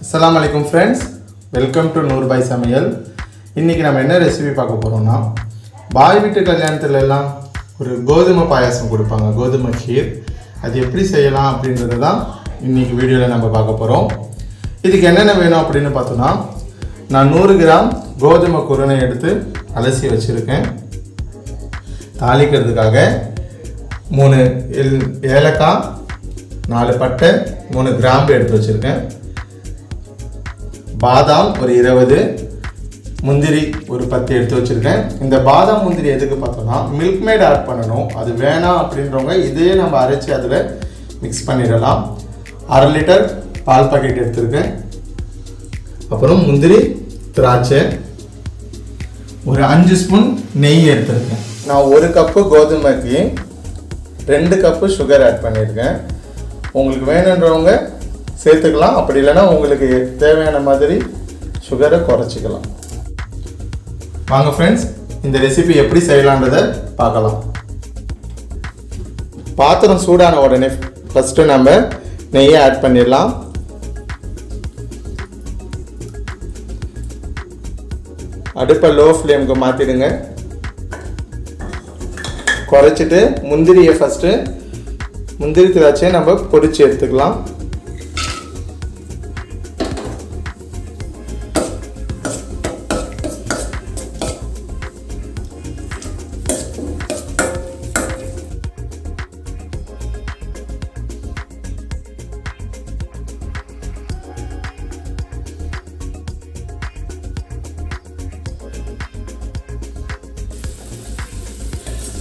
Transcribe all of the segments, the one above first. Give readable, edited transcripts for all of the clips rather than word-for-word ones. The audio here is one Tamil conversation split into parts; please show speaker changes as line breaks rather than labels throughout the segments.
Assalamualaikum friends, welcome to Noor Bhai Samayal. இன்னைக்கு நம்ம என்ன ரெசிபி பார்க்க போறோம்னா பாய் வீட்டு கல்யாணத்துல எல்லாம் ஒரு கோதுமை பாயாசம் கொடுப்பாங்க, கோதுமை கீர். அது எப்படி செய்யலாம் அப்படிங்கறது தான் இன்னைக்கு வீடியோல நம்ம பார்க்க போறோம். இதுக்கு என்னென்ன வேணும் அப்படினு பார்த்தோம்னா நான் 100 கிராம் கோதுமை குருணை எடுத்து அலசி வச்சிருக்கேன். தாளிக்கிறதுக்காக 3 ஏலக்காய், 4 பட்டை, 3 கிராம்பு எடுத்து வச்சிருக்கேன். பாதாம் ஒரு 20, முந்திரி ஒரு 10 எடுத்து வச்சிருக்கேன். இந்த பாதாம் முந்திரி எதுக்கு பார்த்தோம்னா மில்க் மேட் ஆட் பண்ணணும். அது வேணாம் அப்படின்றவங்க இதே நம்ம அரைச்சி அதில் மிக்ஸ் பண்ணிடலாம். 1/2 லிட்டர் பால் பாக்கெட் எடுத்திருக்கேன். அப்புறம் முந்திரி, திராட்சை, ஒரு 5 ஸ்பூன் நெய் எடுத்திருக்கேன். நான் 1 கப்பு கோதுமைக்கு 2 கப்பு சுகர் ஆட் பண்ணியிருக்கேன். உங்களுக்கு வேணுன்றவங்க சேர்த்துக்கலாம், அப்படி இல்லைன்னா உங்களுக்கு தேவையான மாதிரி சுகரை குறைச்சிக்கலாம். வாங்க ஃப்ரெண்ட்ஸ், இந்த ரெசிபி எப்படி செய்யலான்றதை பார்க்கலாம். பாத்திரம் சூடான உடனே ஃபஸ்ட்டு நம்ம நெய்யை ஆட் பண்ணிடலாம். அடுப்பை லோ ஃப்ளேமுக்கு மாற்றிடுங்க. குறைச்சிட்டு முந்திரியை ஃபஸ்ட்டு முந்திரி திராட்சையை நம்ம பொரிச்சு எடுத்துக்கலாம்.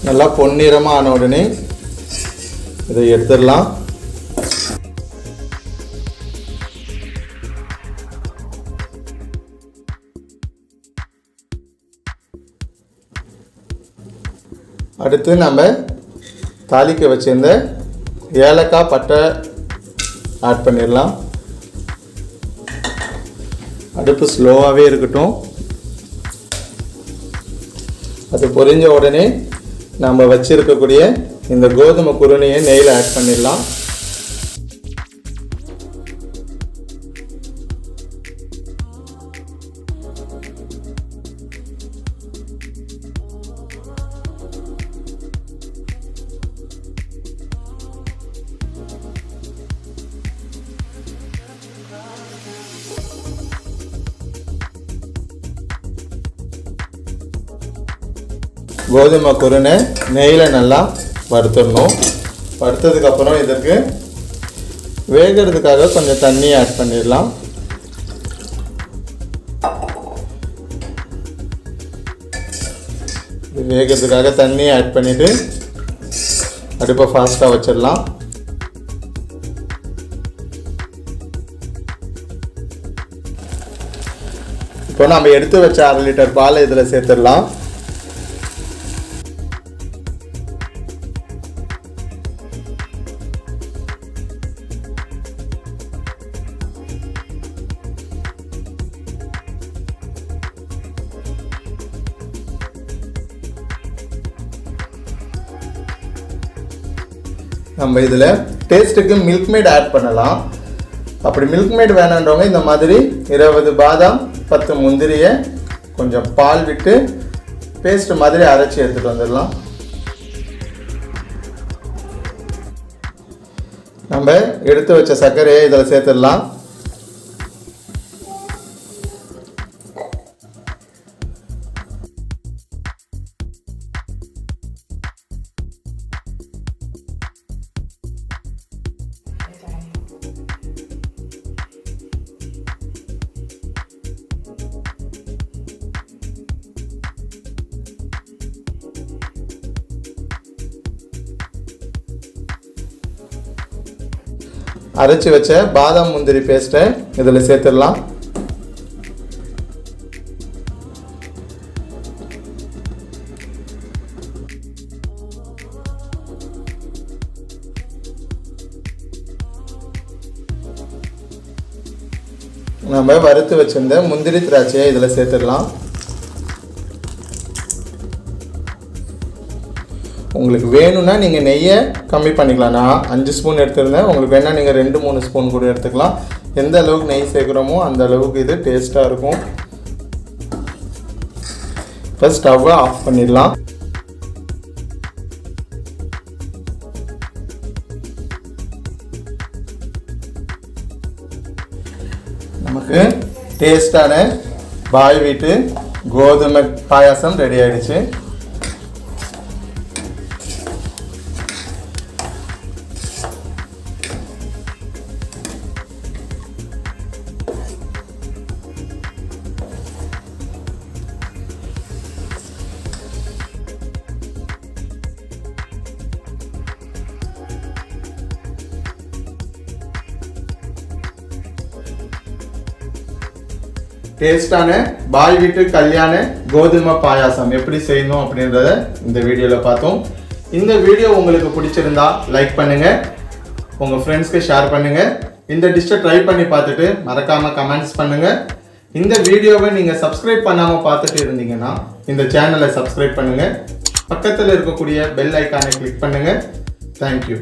நல்லா பொன்னிறமாக ஆன உடனே இதை எடுத்துடலாம். அடுத்து நம்ம தாளிக்க வச்சிருந்த ஏலக்காய், பட்டை ஆட் பண்ணிடலாம். அடுப்பு ஸ்லோவாகவே இருக்கட்டும். அது பொரிஞ்ச உடனே நம்ம வச்சிருக்கக்கூடிய இந்த கோதுமை குருணையை நெய்யில் ஆட் பண்ணிடலாம். கோதுமை குருணை நெய்யில் நல்லா வறுத்துடணும். வறுத்ததுக்கப்புறம் இதற்கு வேகிறதுக்காக கொஞ்சம் தண்ணி ஆட் பண்ணிடலாம். வேகிறதுக்காக தண்ணி ஆட் பண்ணிவிட்டு அடுப்பை ஃபாஸ்ட்டாக வச்சிடலாம். இப்போ நம்ம எடுத்து வச்ச 1/2 லிட்டர் பால் இதில் சேர்த்துடலாம். நம்ம இதில் டேஸ்ட்டுக்கு மில்க் மேட் ஆட் பண்ணலாம். அப்படி மில்க் மேட் வேணுன்றவங்க இந்த மாதிரி 20 பாதாம், 10 முந்திரியை கொஞ்சம் பால் விட்டு பேஸ்ட் மாதிரி அரைச்சி எடுத்துகிட்டு வந்துடலாம். நம்ம எடுத்து வச்ச சர்க்கரையை இதில் சேர்த்துடலாம். அரைச்சி வச்ச பாதாம் முந்திரி பேஸ்ட்டை இதில் சேர்த்துடலாம். நம்ம வறுத்து வச்சிருந்த முந்திரி திராட்சையை இதில் சேர்த்துடலாம். உங்களுக்கு வேணும்னா நீங்கள் நெய்யை கம்மி பண்ணிக்கலாம். நான் 5 ஸ்பூன் எடுத்துருந்தேன். உங்களுக்கு வேணால் நீங்கள் 2-3 ஸ்பூன் கூட எடுத்துக்கலாம். எந்த அளவுக்கு நெய் சேர்க்குறோமோ அந்த அளவுக்கு இது டேஸ்ட்டாக இருக்கும். இப்போ ஸ்டவ்வை ஆஃப் பண்ணிடலாம். நமக்கு டேஸ்டான பாய் வீட்டு கோதுமை பாயாசம் ரெடி ஆயிடுச்சு. டேஸ்டான பாய் வீட்டு கல்யாண கோதுமை பாயாசம் எப்படி செய்யணும் அப்படின்றத இந்த வீடியோவில் பார்த்தோம். இந்த வீடியோ உங்களுக்கு பிடிச்சிருந்தா லைக் பண்ணுங்க, உங்கள் ஃப்ரெண்ட்ஸ்க்கு ஷேர் பண்ணுங்க. இந்த டிஷ்ஷை ட்ரை பண்ணி பார்த்துட்டு மறக்காம கமெண்ட்ஸ் பண்ணுங்க. இந்த வீடியோவை நீங்கள் சப்ஸ்கிரைப் பண்ணாமல் பார்த்துட்டு இருந்தீங்கன்னா இந்த சேனலை சப்ஸ்கிரைப் பண்ணுங்க. பக்கத்தில் இருக்கக்கூடிய பெல் ஐக்கானை கிளிக் பண்ணுங்க. தேங்க்யூ.